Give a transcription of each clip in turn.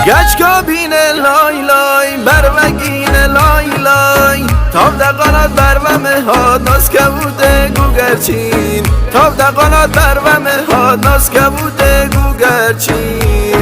گچ کابینه لای لای بروگینه لای لای تاب دقانات برومه ها ناز که بوده گوگرچین تاب دقانات برومه ها ناز که بوده گوگرچین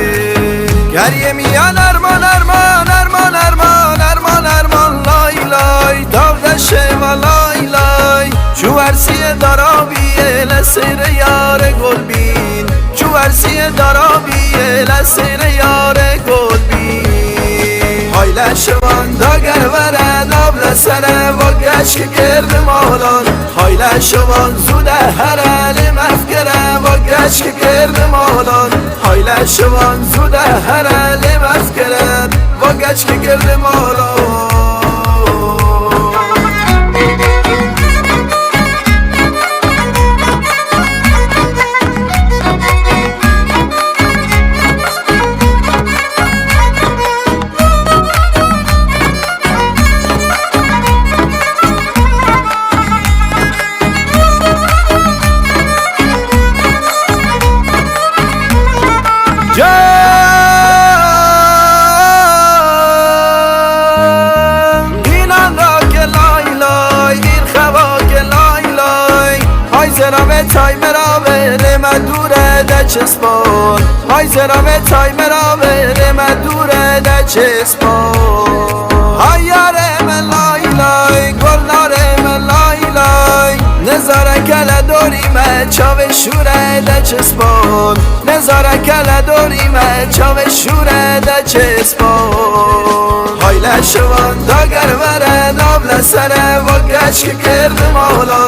گریه میان ارمان ارمان ارمان ارمان ارمان ارمان لای لای تاب دشه و لای لای چو ورسی دارابیه لسیر یار گلبین چو ورسی دارابیه لسیر یار گلبین های لشوان داگر ورد آب لسره و گشک گرد مالان های لشوان زوده هرال مفگره و گشک گرد مالان های لشوان زوده هرال مفگره و گشک گرد مالان زرامه تایمرا بره مدوره ده چسبان های زرامه تایمرا بره مدوره ده چسبان های یاره من لای لای گلناره من لای لای نظاره کل دوریمه چاو شوره ده چسبان نظاره کل دوریمه چاو شوره ده چسبان های لشوان داگر وره ناب لسره و گشک گرد مالان